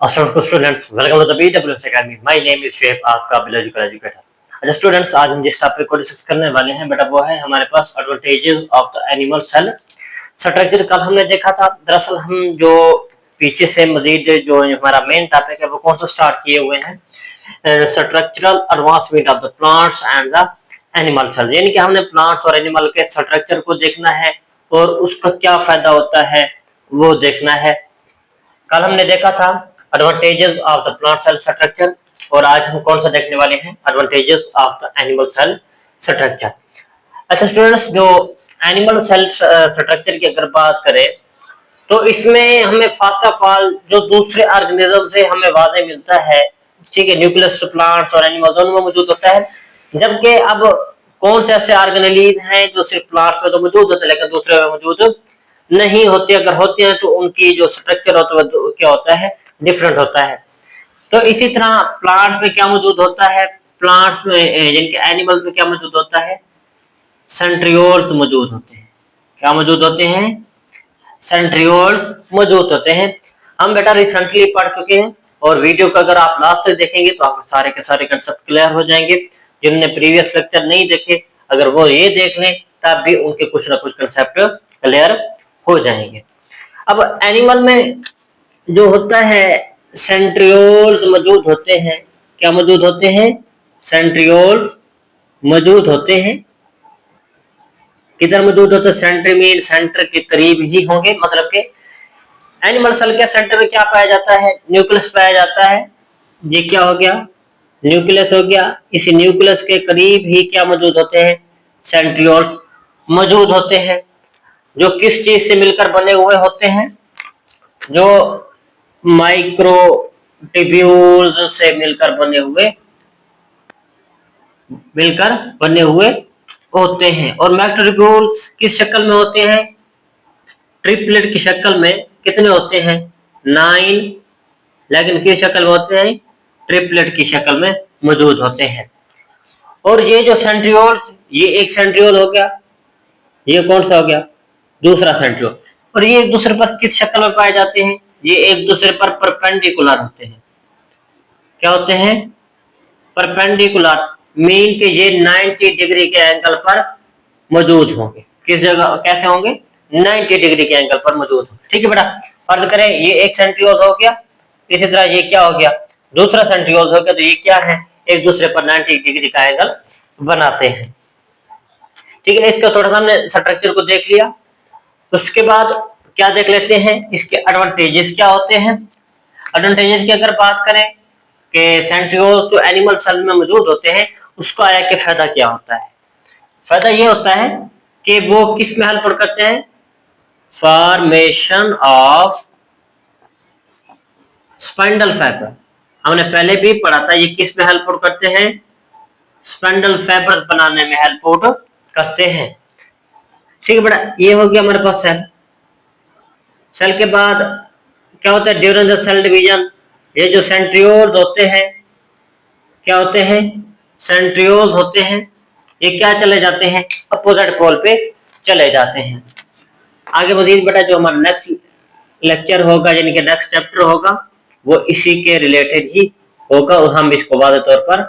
Students welcome to the BWS Academy। My name is Shoaib, आपका biological educator. अच्छा students, आज हम जिस टॉपिक को डिस्कस करने वाले हैं बेटा वो है हमारे पास advantages of the animal cell structure. कल हमने देखा था, दरअसल हम जो पीछे से मजीद जो हमारा मेन टॉपिक है वो कौन सा स्टार्ट किए हुए हैं, structural advancement of the plants and the animal cell, यानी कि हमने प्लांट्स और एनिमल के स्ट्रक्चर को देखना है और उसका क्या फायदा होता है वो देखना है। कल हमने देखा था advantages of the plant cell structure और आज हम कौन सा देखने वाले हैं, advantages of the animal cell structure. अच्छा स्टूडेंट्स, जो एनिमल सेल स्ट्रक्चर की अगर बात करें तो इसमें हमें फर्स्ट ऑफ ऑल जो दूसरे ऑर्गेनिज्म से हमें वादे मिलता है, ठीक है, न्यूक्लियस प्लांट्स और एनिमल दोनों में मौजूद होता है, जबकि अब कौन से ऐसे ऑर्गेनेलिड हैं जो सिर्फ प्लांट्स में तो मौजूद होते हैं लेकिन दूसरे में मौजूद नहीं होते। अगर होते हैं तो उनकी जो स्ट्रक्चर होता है वो क्या होता है, डिफरेंट होता है। तो इसी तरह प्लांट्स में क्या मौजूद होता है, प्लांट्स में जिनके एनिमल्स में क्या मौजूद होता है, सेंट्रियोल्स मौजूद होते हैं। क्या मौजूद होते हैं, सेंट्रियोल्स मौजूद होते हैं। हम बेटा रिसेंटली पढ़ चुके हैं और वीडियो को अगर आप लास्ट तक देखेंगे तो आपको सारे के सारे कंसेप्ट क्लियर हो जाएंगे। जिनने प्रीवियस लेक्चर नहीं देखे अगर वो ये देख लें तब भी उनके कुछ ना कुछ कंसेप्ट क्लियर हो जाएंगे। अब एनिमल में जो होता है सेंट्रियोल्स मौजूद होते हैं। क्या मौजूद होते हैं, सेंट्रियोल्स मौजूद होते हैं। किधर मौजूद होते हैं, सेंटर में, सेंटर के करीब ही होंगे। मतलब के एनिमल सेल के सेंटर में क्या पाया जाता है, न्यूक्लियस पाया जाता है। ये क्या हो गया, न्यूक्लियस हो गया। इसी न्यूक्लियस के करीब ही क्या मौजूद होते हैं, सेंट्रियोल्स मौजूद होते हैं, जो किस चीज से मिलकर बने हुए होते हैं, जो माइक्रोट्यूब्यूल्स से मिलकर बने हुए होते हैं। और माइक्रोट्यूब्यूल्स किस शक्ल में होते हैं, ट्रिपलेट की शक्ल में। कितने होते हैं, 9, लेकिन किस शक्ल में होते हैं, ट्रिपलेट की शक्ल में मौजूद होते हैं। और ये जो सेंट्रियोल्स, ये एक सेंट्रियोल हो गया, ये कौन सा हो गया, दूसरा सेंट्रियोल। और ये एक दूसरे पर किस शक्ल में पाए जाते हैं, ये एक दूसरे पर परपेंडिकुलर होते हैं। क्या होते हैं, परपेंडिकुलर, मीन के ये 90 डिग्री के एंगल पर मौजूद होंगे। किस जगह, कैसे होंगे, 90 डिग्री के एंगल पर मौजूद होंगे। ठीक है बेटा, फर्ज करें ये एक सेंट्रियोल हो गया, इसी तरह ये क्या हो गया, दूसरा सेंट्रियोल हो गया। तो ये क्या है, एक दूसरे पर 90 डिग्री का एंगल बनाते हैं। ठीक है, इसका थोड़ा सा हमने स्ट्रक्चर को देख लिया। उसके बाद क्या देख लेते हैं, इसके एडवांटेजेस क्या होते हैं। एडवांटेजेस की अगर बात करें कि सेंट्रियोल्स जो एनिमल सेल में मौजूद होते हैं उसका आया कि फायदा क्या होता है। फायदा ये होता है कि वो किस में हेल्प करते हैं, फॉर्मेशन ऑफ स्पाइंडल फाइबर। हमने पहले भी पढ़ा था, ये किस में हेल्प करते हैं, स्पाइंडल फाइबर बनाने में हेल्प करते हैं। ठीक है बेटा, ये हो गया हमारे पास सेल। सेल के बाद क्या होता है, ड्यूरिंग द सेल डिवीजन ये जो सेंट्रियोल्स होते हैं, क्या होते हैं, सेंट्रियोल्स होते हैं, ये क्या चले जाते हैं, अपोजिट पोल पे चले जाते हैं। आगे मजीद बेटा जो हमारा नेक्स्ट लेक्चर होगा यानी कि नेक्स्ट चैप्टर होगा वो इसी के रिलेटेड ही होगा और हम इसको वाज़ेह तौर पर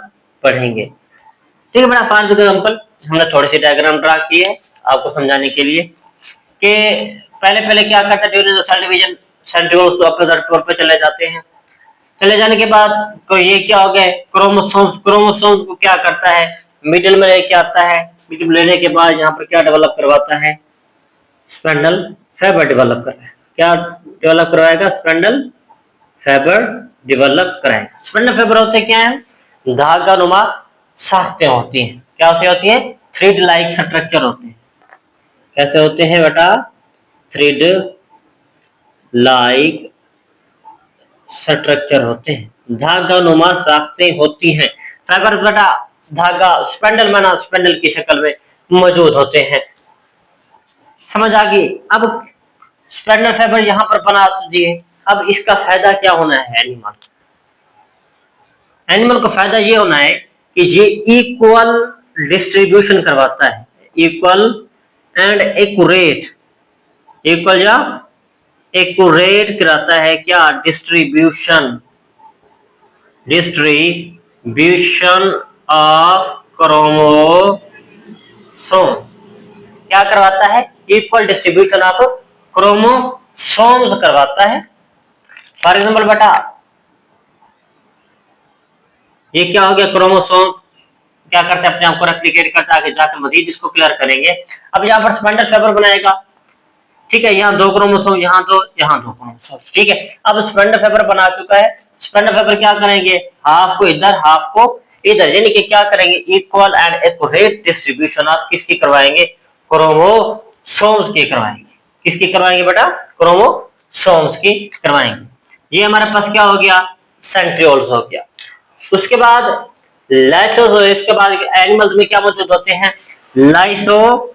पढ़ेंगे। ठीक है बेटा, फॉर एग्जांपल हमने थोड़ी सी डायग्राम ड्रा की है आपको समझाने के लिए कि पहले क्या करता है, during the cell division centrioles opposite pole पे चले जाते हैं। चले जाने के बाद तो ये क्या हो गए, क्रोमोसोम्स। क्रोमोसोम्स को क्या करता है, मिडिल में लेके आता है। मिडिल में लेने के बाद यहाँ पर क्या डेवलप करवाता है, स्पाइंडल फाइबर डेवलप कर रहा है। क्या डेवलप करवाएगा, स्पाइंडल फाइबर डेवलप कराएगा। स्पाइंडल फाइबर होते क्या है, धागा नुमा साख्तें होती हैं। क्या से होती है, थ्रेड लाइक स्ट्रक्चर होते हैं। कैसे होते हैं बेटा, थ्रेड लाइक स्ट्रक्चर होते हैं, धागा नुमा साख्तें होती हैं। फाइबर बेटा धागा, स्पाइंडल माना स्पाइंडल की शक्ल में मौजूद होते हैं। समझ आ गई। अब स्पाइंडल फाइबर यहाँ पर बना दिए, अब इसका फायदा क्या होना है, एनिमल को फायदा ये होना है कि ये इक्वल डिस्ट्रीब्यूशन करवाता है, इक्वल एंड एक्यूरेट, इक्वल या एक्यूरेट कराता है क्या, डिस्ट्रीब्यूशन ऑफ क्रोमोसोम, क्या करवाता है, इक्वल डिस्ट्रीब्यूशन ऑफ क्रोमोसोम्स करवाता है। फॉर एग्जाम्पल बेटा ये क्या हो गया, क्रोमोसोम क्या करते हैं, अपने आप को रेप्लिकेट करता है, आगे जाकर मजीद इसको क्लियर करेंगे। अब यहाँ पर स्पाइंडल फाइबर बनाएगा, ठीक है, यहाँ 2 क्रोमोसोम, यहाँ 2 क्रोमोसोम, ठीक है। अब स्पाइंडल फाइबर बना चुका है, स्पाइंडल फाइबर क्या करेंगे, हाफ को इधर हाफ को इधर, यानी कि क्या करेंगे, equal and accurate distribution of किसकी करवाएंगे, क्रोमोसोम्स की करवाएंगे। किसकी करवाएंगे बेटा, क्रोमोसोम्स की करवाएंगे। ये हमारे पास क्या हो गया, सेंट्रियोल्स हो गया। उसके बाद लाइसोसोम, इसके बाद एनिमल्स में क्या मौजूद होते हैं, लाइसोसोम्स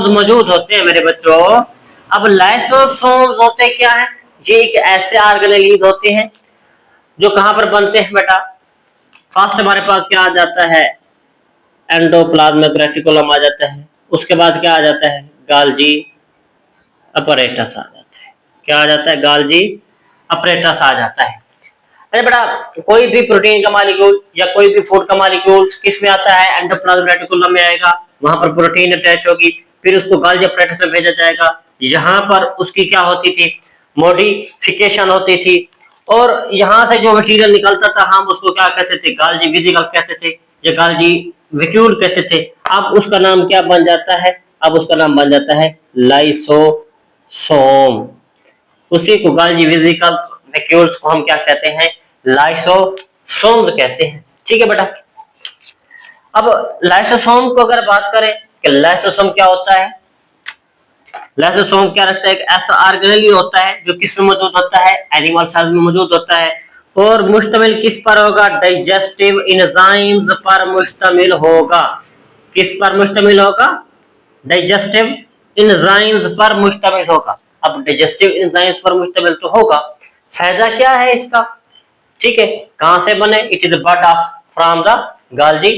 मौजूद होते हैं मेरे बच्चों। अब लाइसोसोम्स होते क्या है, ये एक ऐसे ऑर्गेनेलिड होते हैं जो कहां पर बनते हैं बेटा, फर्स्ट हमारे पास क्या आ जाता है, एंडोप्लाज्मिक रेटिकुलम आ जाता है, उसके बाद क्या आ जाता है, गाल्जी अपरेटस आ जाता है। क्या आ जाता है, गाल्जी अपरेटस आ जाता है। अरे बेटा कोई भी प्रोटीन का मॉलिक्यूल या कोई भी फूड का मॉलिक्यूल किस में आता है, एंडोप्लाज्मिक रेटिकुलम में आएगा, वहां पर प्रोटीन अटैच होगी, फिर उसको गाल्जी अपरेटस में भेजा जाएगा, यहाँ पर उसकी क्या होती थी, मॉडिफिकेशन होती थी, और यहाँ से जो मटेरियल निकलता था हम उसको क्या कहते थे, गाल्जी वेसिकल कहते थे या गाल्जी वैक्यूल कहते थे। अब उसका नाम क्या बन जाता है, अब उसका नाम बन जाता है लाइसोसोम। उसी को गाल्जी वेसिकल वैक्यूल्स को हम क्या कहते हैं, लाइसोसोम कहते हैं, ठीक है बेटा। अब लाइसोसोम को अगर बात करें कि लाइसोसोम क्या होता है, लाइसोसोम क्या रखता है, एक ऐसा ऑर्गेनेल होता है जो किस में मौजूद होता है, एनिमल सेल्स में मौजूद होता है, और मुश्तमिल किस पर होगा, डाइजेस्टिव एंजाइम्स पर मुश्तमिल होगा। किस पर मुश्तमिल होगा, डाइजेस्टिव एंजाइम्स पर मुश्तमिल होगा। अब डाइजेस्टिव एंजाइम्स पर मुश्तमिल तो होगा, फायदा क्या है इसका, ठीक है, कहां से बने, it is but of from the गाल्जी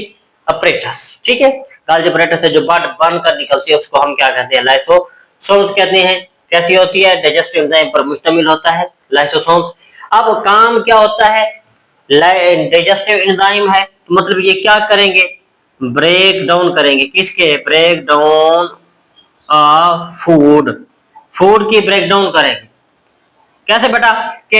apparatus, ठीक है, गाल्जी अपरेटस से जो बट बनकर निकलती है उसको हम क्या कहते हैं, लाइसोसोम्स कहते हैं। कैसी होती है, डाइजेस्टिव एंजाइम पर मुश्तमिल होता है लाइसोसोम्स। अब काम क्या होता है, डाइजेस्टिव एंजाइम है तो मतलब ये क्या करेंगे, ब्रेक डाउन करेंगे, किसके, ब्रेक डाउन फूड, फूड की ब्रेक डाउन करेंगे। कैसे बेटा, कि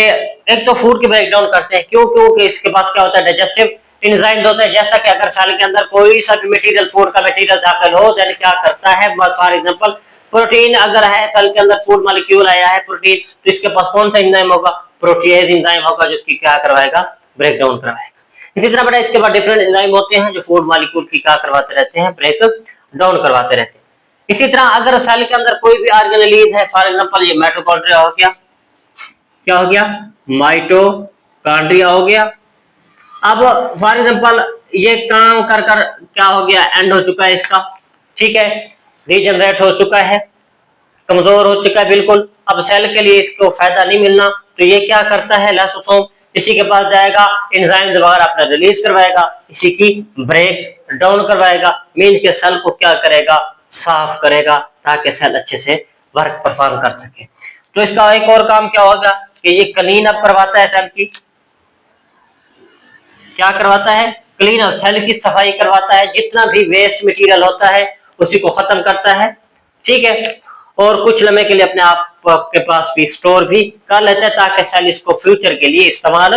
एक तो फूड की ब्रेक डाउन करते हैं, क्यों, क्योंकि इसके पास क्या होता है, डाइजेस्टिव एंजाइम होता है। जैसा कि अगर सेल के अंदर कोई सा भी मटेरियल, फूड का मटेरियल दाखिल हो, देन क्या करता है, फॉर एग्जांपल प्रोटीन अगर है सेल के अंदर, फूड मॉलिक्यूल आया है प्रोटीन, तो इसके पास कौन सा एंजाइम होगा, प्रोटीएज एंजाइम होगा, जो इसकी क्या करवाएगा, ब्रेक डाउन करवाएगा। इसी तरह बेटा इसके बाद डिफरेंट एंजाइम होते हैं जो फूड मॉलिक्यूल की क्या करवाते रहते हैं, ब्रेक डाउन करवाते रहते हैं। इसी तरह अगर सेल के अंदर कोई भी ऑर्गेनेल है, फॉर एग्जांपल ये माइटोकॉन्ड्रिया हो गया, क्या हो गया, माइटोकॉन्ड्रिया हो गया। अब फॉर एग्जांपल ये काम कर कर क्या हो गया, एंड हो चुका है इसका, ठीक है, रीजनरेट हो चुका है, कमजोर हो चुका है बिल्कुल। अब सेल के लिए इसको फायदा नहीं मिलना, तो ये क्या करता है, लाइसोसोम इसी के पास जाएगा, एंजाइम वगैरह अपना रिलीज करवाएगा, इसी की ब्रेक डाउन करवाएगा, मीन के सेल को क्या करेगा, साफ करेगा, ताकि सेल अच्छे से वर्क परफॉर्म कर सके। तो इसका एक और काम क्या होगा कि ये क्लीन अप करवाता है सेल की, क्या करवाता है, क्लीन अप, सेल की सफाई करवाता है, जितना भी वेस्ट मटेरियल होता है उसी को खत्म करता है, ठीक है, और कुछ लम्हे के लिए अपने आप के पास भी स्टोर भी कर लेता है, ताकि सेल इसको फ्यूचर के लिए इस्तेमाल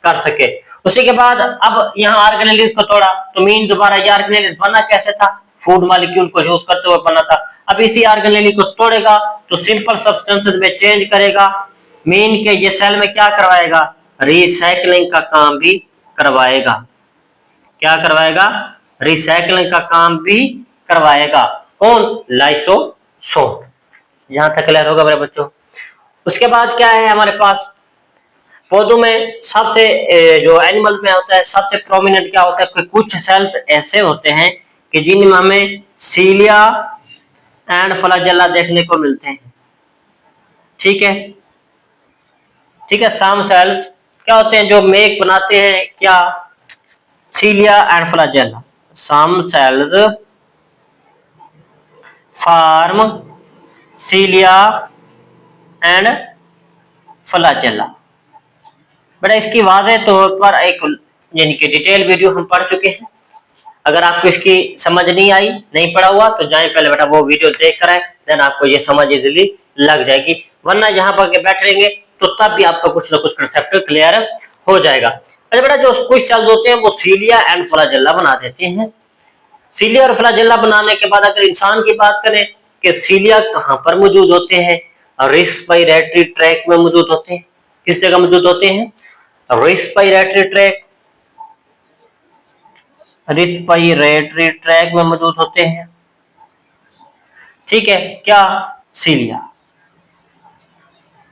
कर सके। उसी के बाद अब यहाँ ऑर्गेनेलिस को तोड़ा, तो मीन दोबारा ये ऑर्गेनेलिस बना कैसे था, फूड मॉलिक्यूल को यूज करते हुए बना था। अब इसी ऑर्गेनेलिस को तोड़ेगा तो सिंपल सब्सटेंसेस में चेंज करेगा, मीन के ये सेल में क्या करवाएगा, रिसाइकलिंग का काम भी करवाएगा। क्या करवाएगा, रिसाइकलिंग का काम भी करवाएगा, कौन, लाइसोसोम। यहां तक क्लियर होगा मेरे बच्चों। उसके बाद क्या है हमारे पास, पौधों में सबसे जो एनिमल में होता है सबसे प्रोमिनेंट क्या होता है, कि कुछ सेल्स ऐसे होते हैं कि जिनमें हमें सीलिया एंड फ्लैजेला देखने को मिलते हैं, ठीक है, ठीक है। सम सेल्स क्या होते हैं जो मेक बनाते हैं क्या, cilia and flagella. Some cells form cilia and flagella. बेटा इसकी वाज़ेह तौर पर एक यानी कि डिटेल वीडियो हम पढ़ चुके हैं। अगर आपको इसकी समझ नहीं आई, नहीं पढ़ा हुआ, तो जाए पहले बेटा वो वीडियो देख कर आए, देन आपको ये समझ इजीली लग जाएगी। वरना यहाँ पर बैठ रहेंगे तो तब भी आपका कुछ ना कुछ कंसेप्ट क्लियर हो जाएगा। अच्छा बेटा जो कुछ सेल्स होते हैं वो सीलिया एंड फ्लैजेला बना देते हैं। सीलिया और फ्लैजेला बनाने के बाद अगर इंसान की बात करें कि सीलिया कहाँ पर मौजूद होते हैं, रेस्पिरेटरी ट्रैक में मौजूद होते हैं। किस जगह मौजूद होते हैं? रेस्पिरेटरी ट्रैक, रेस्पिरेटरी ट्रैक में मौजूद होते हैं। ठीक है, क्या? सीलिया।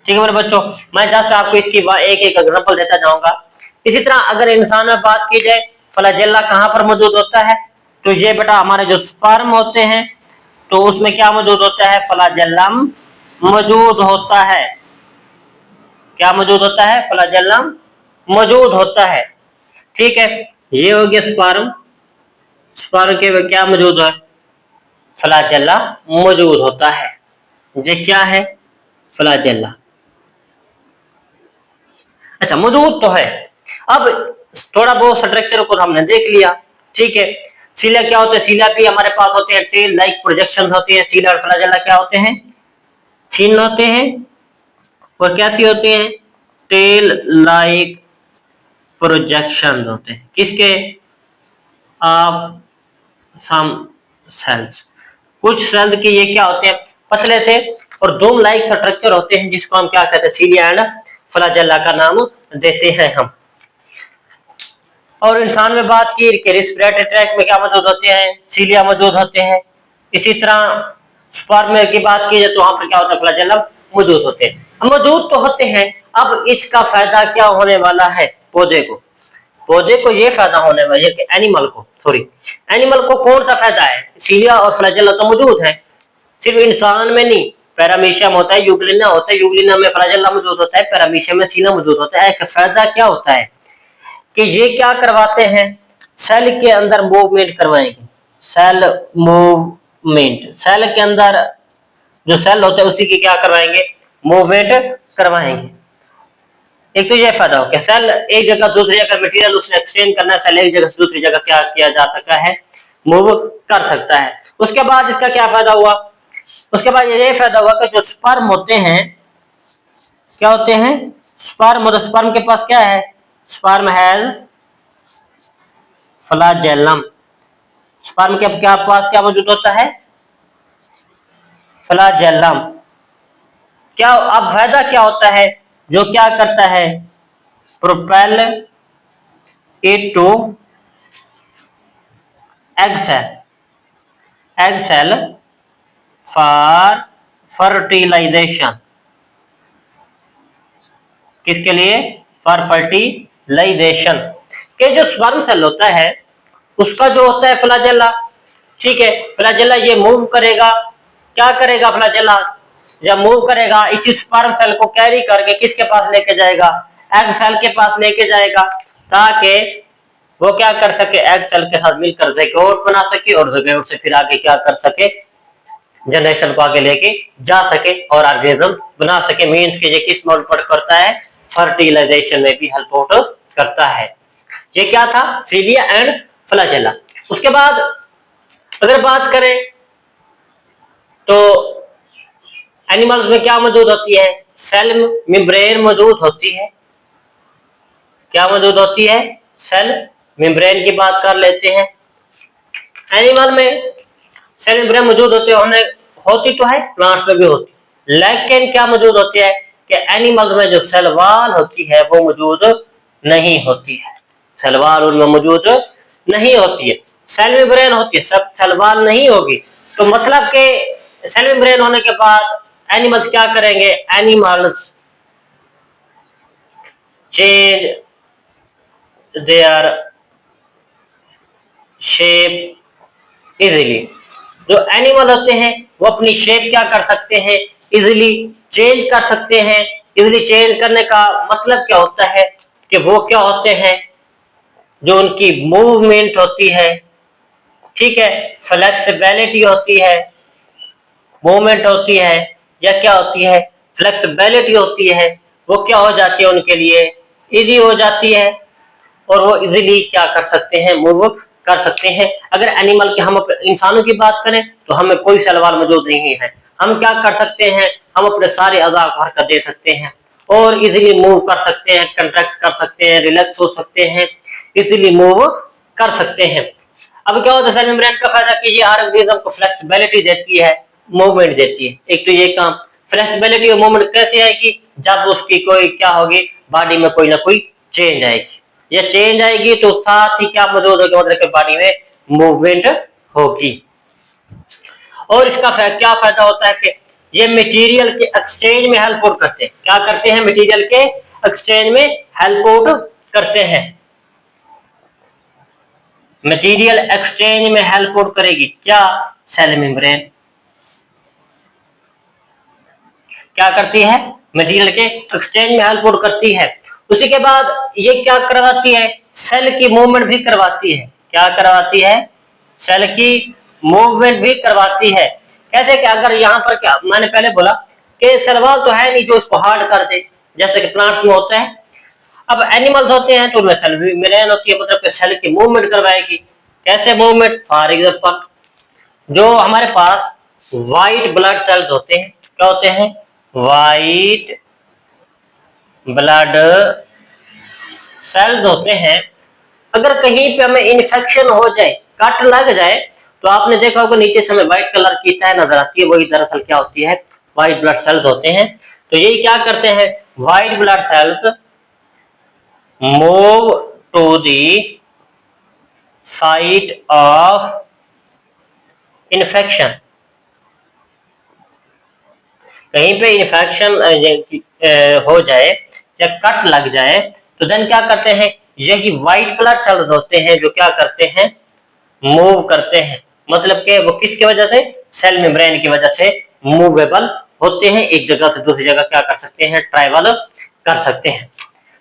ठीक है मेरे बच्चों, मैं जस्ट आपको इसकी एक एक एग्जांपल देता जाऊंगा। इसी तरह अगर इंसान में बात की जाए फ्लैजेला कहां पर मौजूद होता है, तो ये बेटा हमारे जो स्पर्म होते हैं तो उसमें क्या मौजूद होता है? फ्लैजेलम मौजूद होता है। क्या मौजूद होता है? फ्लैजेलम मौजूद होता है। ठीक है, ये हो गया स्पर्म। स्पर्म के क्या मौजूद है? फ्लैजेला मौजूद होता है। ये क्या है? फ्लैजेला। अच्छा मौजूद तो है। अब थोड़ा बहुत स्ट्रक्चर को हमने देख लिया। ठीक है, सीलिया क्या होते हैं? सीलिया भी हमारे पास होते हैं टेल लाइक प्रोजेक्शन होती है। सीलिया और फ्लैजेला क्या होते हैं? चिन्ह होते हैं। और कैसी होते हैं? टेल लाइक प्रोजेक्शन होते हैं। किसके? Of some cells. कुछ सेल्स के ये क्या होते हैं? पतले से और डोम लाइक स्ट्रक्चर होते हैं, जिसको हम क्या कहते हैं? सीलिया एंड फ्लैजेला का नाम देते हैं हम। और इंसान में बात की कि रेस्पिरेटरी ट्रैक में क्या मौजूद होते हैं? सीलिया मौजूद होते हैं। इसी तरह स्पर्म की बात की जाए तो वहां पर क्या होता है? फ्लैजेलम मौजूद होते हैं। मौजूद तो होते हैं, अब इसका फायदा क्या होने वाला है पौधे को? पौधे को ये फायदा होने वाला है कि एनिमल को कौन सा फायदा है? सीलिया और फ्लैजेला तो मौजूद है, सिर्फ इंसान में नहीं। पैरामीशियम होता है, यूग्लिना होता है, यूग्लिना में फ्लैजेला मौजूद होता है, पैरामीशियम में सीलिया मौजूद होता है। एक फायदा क्या होता है कि ये क्या करवाते हैं? सेल के अंदर मूवमेंट करवाएंगे। सेल मूवमेंट, सेल के अंदर जो सेल होते हैं उसी की क्या करवाएंगे? मूवमेंट करवाएंगे। एक तो ये फायदा हो गया, सेल एक जगह दूसरी जगह मटेरियल उसने एक्सचेंज करना है, सेल एक जगह से दूसरी जगह क्या किया जा सकता है? मूव कर सकता है। उसके बाद इसका क्या फायदा हुआ? उसके बाद ये फायदा हुआ कि जो स्पर्म होते हैं क्या होते हैं? स्पर्म, मतलब स्पर्म के पास क्या है? Sperm has flagellum. स्पर्म के क्या पास क्या मौजूद होता है? फ्लैजेलम। क्या अब फायदा क्या होता है? जो क्या करता है? Propel it to egg cell, egg cell for fertilisation. किसके लिए? For fertilisation. के जो स्पर्म सेल होता है उसका जो होता है फ्लैजेला। ठीक है, फ्लैजेला ये मूव करेगा। क्या करेगा फ्लैजेला? जब मूव करेगा इसी स्पर्म सेल को कैरी करके किसके पास लेके जाएगा? एग सेल के पास लेके जाएगा, ताकि वो क्या कर सके? एग सेल के साथ मिलकर ज़ैगोट बना सके और ज़ैगोट से फिर आगे क्या कर सके? जनरेशन को आगे लेके जा सके और ऑर्गेनिज्म बना सके। मीन्स के ये किस मोड पर करता है? फर्टिलाइजेशन में भी हेल्प आउट करता है। ये क्या था? सीलिया एंड फ्लैजेला। उसके बाद अगर बात करें तो एनिमल्स में क्या मौजूद होती है? सेल मेम्ब्रेन मौजूद होती है। क्या मौजूद होती है? सेल मेम्ब्रेन की बात कर लेते हैं। एनिमल में सेल मेम्ब्रेन मौजूद होती तो है, प्लांट्स में भी होती, लेकिन क्या मौजूद होती है कि एनिमल्स में जो सेल वॉल होती है वो मौजूद नहीं होती है। सेल वॉल उनमें मौजूद नहीं होती है। सेल मेम्ब्रेन होती है, सब सेल वॉल नहीं होगी। तो मतलब के सेल मेम्ब्रेन होने के बाद एनिमल्स क्या करेंगे? Animals change their shape easily. जो एनिमल होते हैं वो अपनी शेप क्या कर सकते हैं? इजीली चेंज कर सकते हैं। इजीली चेंज करने का मतलब क्या होता है कि वो क्या होते हैं? जो उनकी मूवमेंट होती है, ठीक है, फ्लेक्सिबिलिटी होती है, मूवमेंट होती है, या क्या होती है? फ्लेक्सिबिलिटी होती है वो क्या हो जाती है, उनके लिए इजी हो जाती है और वो इजीली क्या कर सकते हैं, मूव कर सकते हैं। अगर एनिमल के हम इंसानों की बात करें तो हमें कोई सलवार मौजूद नहीं है, हम क्या कर सकते हैं, हम अपने सारे अज़ा को हरकत दे सकते हैं और इजीली मूव कर सकते हैं, कंट्रैक्ट कर सकते हैं, रिलैक्स हो सकते हैं, इजीली मूव कर सकते हैं। अब क्या होता है, सेल मेम्ब्रेन का फायदा कि ये ऑर्गेनिज्म को फ्लेक्सिबिलिटी देती है, मूवमेंट देती है। एक तो ये काम फ्लेक्सिबिलिटी और मूवमेंट कैसे आएगी, जब उसकी कोई क्या होगी, बॉडी में कोई ना कोई चेंज आएगी, ये चेंज आएगी तो साथ ही क्या मौजूद होगी, मतलब बॉडी में मूवमेंट होगी। और इसका क्या फायदा होता है कि ये मटेरियल के एक्सचेंज में हेल्प आउट करते हैं। क्या करते हैं, मटेरियल के एक्सचेंज में हेल्प आउट करते हैं। मटेरियल एक्सचेंज में हेल्प आउट करेगी क्या, सेल मेम्ब्रेन क्या करती है, मटेरियल के एक्सचेंज में हेल्प आउट करती है। उसी के बाद ये क्या करवाती है, सेल की मूवमेंट भी करवाती है। क्या करवाती है, सेल की मूवमेंट भी करवाती है। कैसे कि अगर यहाँ पर क्या मैंने पहले बोला कि सलवार तो है नहीं जो इसको हार्ड कर दे, जैसे कि प्लांट्स में होता है। अब एनिमल्स होते हैं तो उनमें सेल मेम्ब्रेन होती है, मतलब कि सेल की मूवमेंट करवाएगी। कैसे मूवमेंट, फॉर एग्जांपल जो हमारे पास व्हाइट ब्लड सेल्स होते हैं, क्या होते हैं, व्हाइट ब्लड सेल्स होते हैं। अगर कहीं पे हमें इन्फेक्शन हो जाए, कट लग जाए, तो आपने देखा होगा नीचे से हमें व्हाइट कलर की तह नजर आती है, वही दरअसल क्या होती है, व्हाइट ब्लड सेल्स होते हैं। तो यही क्या करते हैं, white blood cells move to the site of infection. कहीं पे इन्फेक्शन हो जाए या कट लग जाए तो देन क्या करते हैं, यही व्हाइट ब्लड सेल्स होते हैं जो क्या करते हैं, मूव करते हैं। मतलब कि वो किसकी वजह से, सेल मेम्ब्रेन की वजह से मूवेबल होते हैं, एक जगह से दूसरी जगह क्या कर सकते हैं, ट्रैवल कर सकते हैं।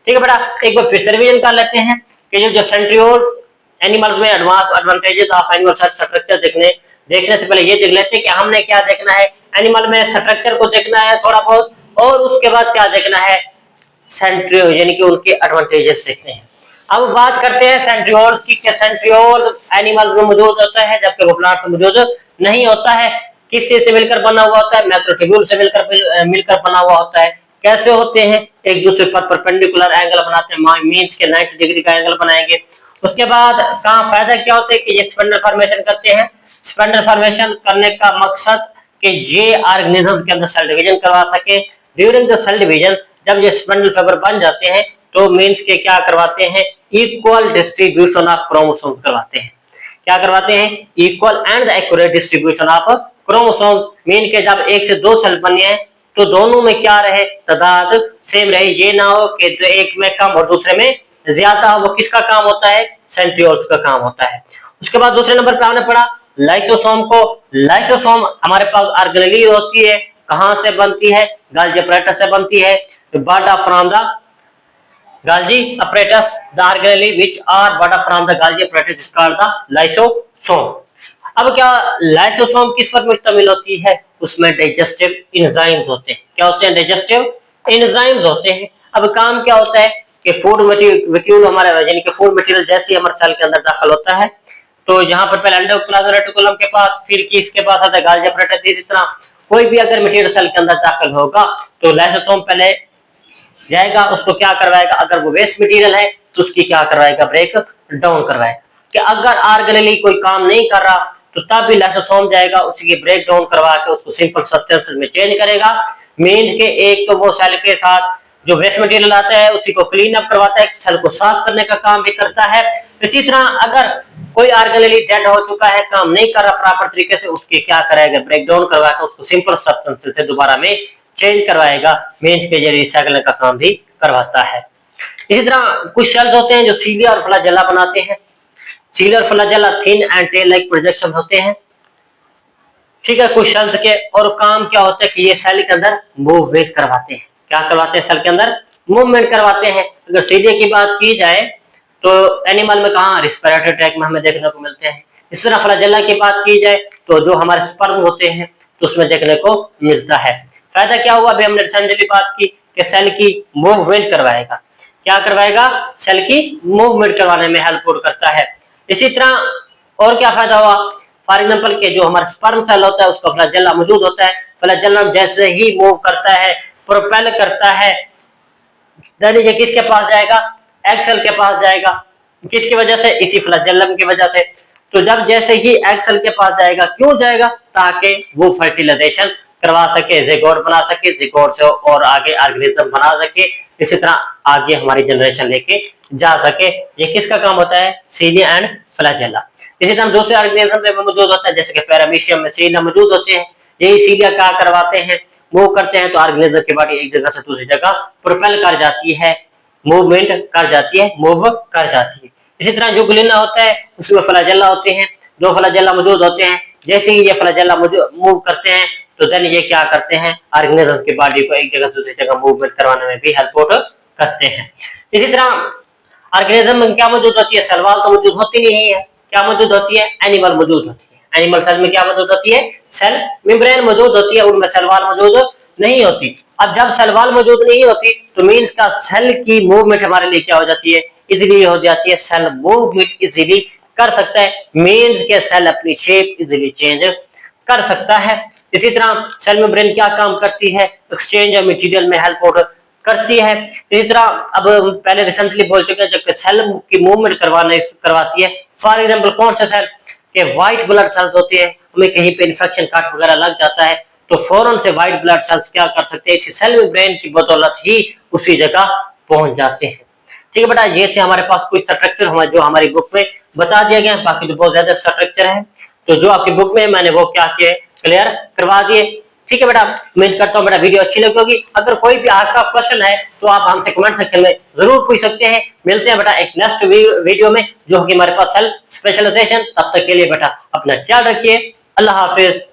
ठीक है बेटा, एक बार फिर से रिवीजन कर लेते हैं कि जो सेंट्रियोल एनिमल्स में advantages of animal cell structure देखने से पहले ये देख लेते हैं कि हमने क्या देखना है, एनिमल में स्ट्रक्चर को देखना है थोड़ा बहुत, और उसके बाद क्या देखना है, सेंट्रियोल यानी कि उनके एडवांटेजेस देखने हैं। अब बात करते हैं सेंट्रियोल की, सेंट्रियोल एनिमल में मौजूद होता है जबकि वो प्लांट में मौजूद नहीं होता है। किस चीज से मिलकर बना हुआ होता है, मैक्रोट्यूब्यूल से मिलकर बना हुआ होता है। कैसे होते हैं, एक दूसरे पर परपेंडिकुलर एंगल बनाते हैं, मींस के 90 डिग्री का एंगल बनाएंगे। उसके बाद का फायदा क्या होता है कि ये स्पिंडल फॉर्मेशन करते हैं। स्पिंडल फॉर्मेशन करने का मकसद कि ये ऑर्गेनिज्म के अंदर सेल डिवीजन करवा सके। ड्यूरिंग द सेल डिवीजन जब ये स्पिंडल फाइबर बन जाते हैं तो मींस के क्या करवाते हैं, इक्वल डिस्ट्रीब्यूशन ऑफ क्रोमोसोम करवाते हैं। क्या करवाते हैं, equal and accurate distribution of chromosome. Mean के जब एक से दो सेल बने हैं तो दोनों में क्या रहे, तादाद सेम रहे, ये ना हो कि एक में कम और दूसरे में ज्यादा हो। वो किसका काम होता है, सेंट्रियोल्स का काम होता है। उसके बाद दूसरे नंबर पे हमने पढ़ा लाइसोसोम को। लाइसोसोम हमारे पास ऑर्गेनेली होती है, कहां से बनती है, गोल्गी apparatus से बनती है। Bird from the Golgi apparatus, the organelle which are brought from the Golgi apparatus is called the lysosome। अब क्या लाइसोसोम किस पर मुश्तमिल होती है, उसमें डाइजेस्टिव एंजाइम्स होते हैं। क्या होते हैं, डाइजेस्टिव एंजाइम्स होते हैं। अब काम क्या होता है कि फूड मटेरियल हमारे यानी कि फूड मटेरियल जैसे हमारे सेल के अंदर दाखिल होता है तो यहाँ पर पहले एंडोप्लाज्मिक रेटिकुलम के पास, फिर किसके पास आता है, गोल्गी apparatus। इसी तरह कोई भी अगर मटेरियल सेल के अंदर दाखिल होगा तो लाइसोसोम पहले जाएगा, उसको क्या करवाएगा, अगर वो वेस्ट मटेरियल है तो उसकी क्या करवाएगा, ब्रेक डाउन करवाएगा। कि अगर ऑर्गेनेली कोई काम नहीं कर रहा तो तब भी लाइसोसोम जाएगा, उसकी ब्रेक डाउन करवा के उसको सिंपल सब्सटेंस में चेंज करेगा। मींस के एक तो वो सेल के साथ जो वेस्ट मटेरियल आता है उसी को क्लीन अप करवाता है, सेल को साफ करने का काम भी करता है। इसी तरह अगर कोई ऑर्गेनेली डेड हो चुका है, काम नहीं कर रहा प्रॉपर तरीके से, उसकी क्या करेगा, ब्रेक डाउन करवा के उसको सिंपल सब्सटेंस से दोबारा में चेंज करवाएगा। मींस के ये रिसाइकलिंग का काम भी करवाता है। इसी तरह कुछ सेल्स होते हैं जो सीलिया और फ्लैजेला बनाते हैं। सीलिया और flagella thin and tail like projection होते हैं, ठीक है, कुछ सेल्स के। और काम क्या होता है कि ये सेल के अंदर मूवमेंट करवाते हैं। क्या करवाते हैं, सेल के अंदर मूवमेंट करवाते हैं। अगर सीलिया की बात की जाए तो एनिमल में कहा, रिस्पिरेटरी ट्रैक में हमें देखने को मिलते हैं। इस तरह फ्लैजेला की बात की जाए तो जो हमारे स्पर्म होते हैं तो उसमें देखने को मिलता है। फायदा क्या हुआ, अभी हमने रिसेंटली बात की कि सेल की मूवमेंट करवाएगा। क्या करवाएगा, सेल की मूवमेंट करवाने में हेल्प करता है। इसी तरह और क्या फायदा हुआ, फॉर एग्जाम्पल के जो हमारा स्पर्म सेल होता है उसका फ्लैजेला मौजूद होता है, फ्लैजेला जैसे ही मूव करता है, प्रोपेल करता है, देन ये किसके पास जाएगा, एग सेल के पास जाएगा। किसकी वजह से, इसी फ्लैजेलम की वजह से। तो जब जैसे ही एग सेल के पास जाएगा, क्यों जाएगा, ताकि वो फर्टिलाइजेशन करवा सके, ज़िगोट बना सके, ज़िगोट से और आगे ऑर्गेनिज्म बना सके, इसी तरह आगे हमारी जनरेशन लेके जा सके। ये किसका काम होता है, सीलिया एंड फ्लैजेला। इसी तरह दूसरे ऑर्गेनिज्म में मौजूद होता है, जैसे कि पैरामीशियम में सीलिया मौजूद होते हैं। यही सीलिया क्या करवाते हैं, मूव करते हैं, तो ऑर्गेनिज्म की बॉडी एक जगह से दूसरी जगह प्रोपेल कर जाती है, मूवमेंट कर जाती है, मूव कर जाती है। इसी तरह जो ग्लिना होता है उसमें फ्लैजेला होते हैं, दो फ्लैजेला मौजूद होते हैं। जैसे ही ये फ्लैजेला मूव करते हैं तो देन ये क्या करते हैं, ऑर्गेनिज्म की बॉडी को एक जगह से दूसरी जगह मूवमेंट करवाने में भी हेल्प करते हैं। इसी तरह ऑर्गेनिज्म में क्या मौजूद होती है, सेल वॉल तो मौजूद होती नहीं है, क्या मौजूद होती है, एनिमल मौजूद होती है। एनिमल सेल में क्या मौजूद होती है, सेल मेम्ब्रेन मौजूद होती है, उनमें सेल वॉल मौजूद नहीं होती। अब जब सेल वॉल मौजूद नहीं होती तो मींस का सेल की मूवमेंट हमारे लिए क्या हो जाती है, इजीली हो जाती है। सेल मूवमेंट इजीली कर सकता है, मींस के सेल अपनी शेप इजीली चेंज कर सकता है। इसी तरह सेल मेम्ब्रेन क्या काम करती है, एक्सचेंज ऑफ मटेरियल में हेल्प करती है। इसी तरह अब पहले रिसेंटली बोल चुके हैं, जब सेल की मूवमेंट करवाती है, फॉर एग्जांपल कौन से सेल के व्हाइट ब्लड सेल्स होते हैं, हमें कहीं पे इन्फेक्शन कट वगैरह लग जाता है तो फौरन से व्हाइट ब्लड सेल्स क्या कर सकते हैं, इसी सेल मेम्ब्रेन की बदौलत ही उसी जगह पहुंच जाते हैं। ठीक है बेटा, ये थे हमारे पास कुछ स्ट्रक्चर जो हमारी बुक में बता दिया गया है, बाकी तो बहुत ज्यादा स्ट्रक्चर है तो जो आपकी बुक में मैंने वो क्या किए, क्लियर करवा दिए। ठीक है बेटा, उम्मीद करता हूँ बेटा वीडियो अच्छी लगी होगी। अगर कोई भी आपका क्वेश्चन है तो आप हमसे कमेंट सेक्शन में जरूर पूछ सकते हैं। मिलते हैं बेटा एक नेक्स्ट वीडियो में जो कि हमारे पास सेल स्पेशलाइजेशन। तब तक के लिए बेटा अपना ख्याल रखिए, अल्लाह हाफिज।